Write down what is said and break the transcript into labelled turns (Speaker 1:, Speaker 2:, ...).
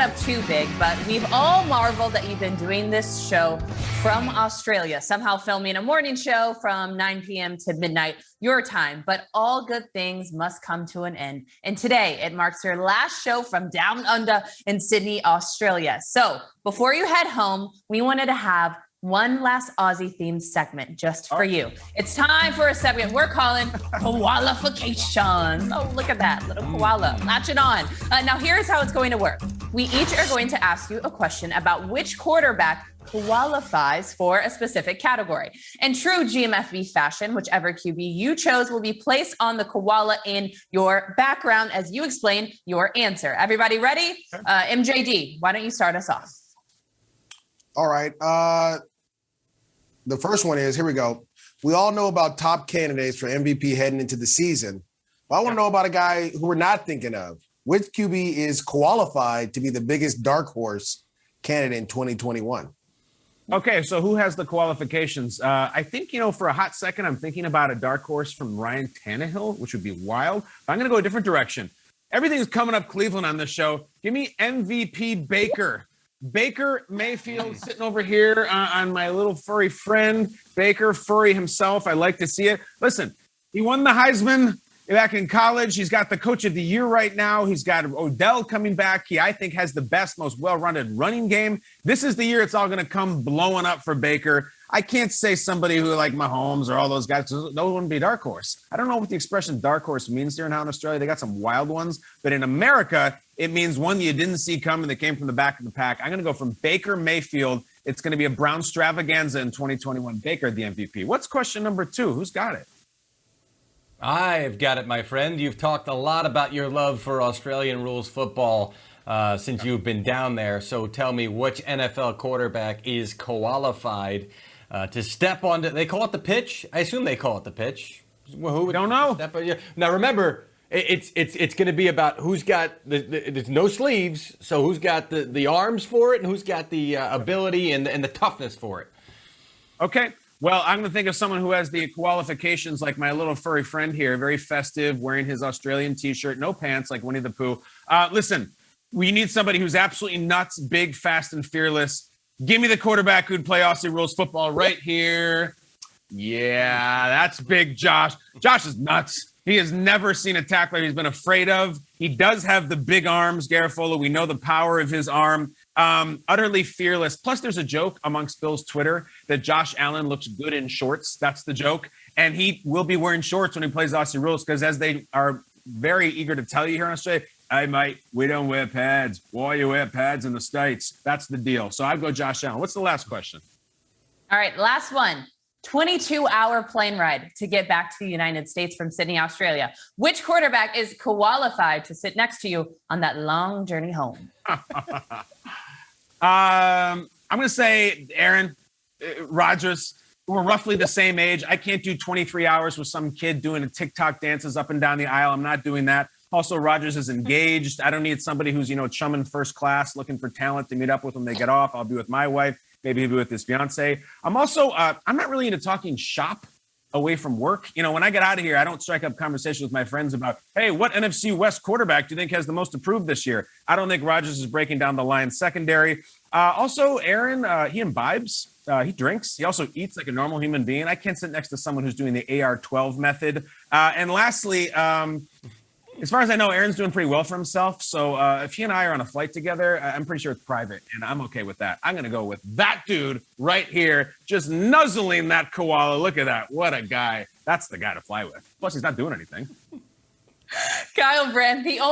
Speaker 1: up too big, but we've all marveled that you've been doing this show from Australia, somehow filming a morning show from 9 p.m. to midnight, your time. But all good things must come to an end. And today it marks your last show from down under in Sydney, Australia. So before you head home, we wanted to have one last Aussie themed segment just for you. It's time for a segment we're calling Koalafication. Oh, look at that little koala latching on. Now, here's how it's going to work. We each are going to ask you a question about which quarterback qualifies for a specific category. In true GMFB fashion, whichever QB you chose will be placed on the koala in your background as you explain your answer. Everybody ready? MJD, why don't you start us off?
Speaker 2: All right. The first one is, here we go. We all know about top candidates for MVP heading into the season. But I want to know about a guy who we're not thinking of. Which QB is qualified to be the biggest dark horse candidate in 2021?
Speaker 3: Okay, so who has the qualifications? I think, for a hot second, I'm thinking about a dark horse from Ryan Tannehill, which would be wild. But I'm going to go a different direction. Everything's coming up Cleveland on this show. Give me MVP Baker. Baker Mayfield sitting over here on my little furry friend, Baker, furry himself. I like to see it. Listen, he won the Heisman back in college. He's got the coach of the year right now. He's got Odell coming back. He, I think, has the best, most well-rounded running game. This is the year it's all going to come blowing up for Baker. I can't say somebody who like Mahomes or all those guys. Those wouldn't be dark horse. I don't know what the expression dark horse means here in Australia. They got some wild ones. But in America, it means one you didn't see coming that came from the back of the pack. I'm going to go from Baker Mayfield. It's going to be a Brown extravaganza in 2021. Baker, the MVP. What's question number 2? Who's got it?
Speaker 4: I've got it, my friend. You've talked a lot about your love for Australian rules football since you've been down there. So tell me, which NFL quarterback is qualified to step onto? They call it the pitch. I assume they call it the pitch.
Speaker 3: Well, who don't know?
Speaker 4: Now remember, it's going to be about who's got there's no sleeves, so who's got the arms for it and who's got the ability and the toughness for it.
Speaker 3: Okay. Well, I'm going to think of someone who has the qualifications like my little furry friend here, very festive, wearing his Australian T-shirt, no pants like Winnie the Pooh. Listen, we need somebody who's absolutely nuts, big, fast, and fearless. Give me the quarterback who'd play Aussie rules football right here. Yeah, that's big Josh. Josh is nuts. He has never seen a tackler he's been afraid of. He does have the big arms, Garofolo. We know the power of his arm. Utterly fearless. Plus, there's a joke amongst Bill's Twitter that Josh Allen looks good in shorts. That's the joke. And he will be wearing shorts when he plays Aussie rules because as they are very eager to tell you here in Australia, hey, mate, we don't wear pads. Why you wear pads in the States? That's the deal. So I'd go Josh Allen. What's the last question?
Speaker 1: All right, last one. 22-hour plane ride to get back to the United States from Sydney, Australia. Which quarterback is qualified to sit next to you on that long journey home?
Speaker 3: I'm going to say Aaron Rodgers. We're roughly the same age. I can't do 23 hours with some kid doing a TikTok dances up and down the aisle. I'm not doing that. Also, Rodgers is engaged. I don't need somebody who's, chumming first class, looking for talent to meet up with when they get off. I'll be with my wife. Maybe he'll be with his fiance. I'm also, I'm not really into talking shop away from work. When I get out of here, I don't strike up conversations with my friends about, hey, what NFC West quarterback do you think has the most approved this year? I don't think Rodgers is breaking down the Lions secondary. Also, Aaron, he imbibes. He drinks. He also eats like a normal human being. I can't sit next to someone who's doing the AR-12 method. And lastly, as far as I know, Aaron's doing pretty well for himself. So if he and I are on a flight together, I'm pretty sure it's private, and I'm okay with that. I'm going to go with that dude right here, just nuzzling that koala. Look at that. What a guy. That's the guy to fly with. Plus, he's not doing anything.
Speaker 1: Kyle Brandt, the only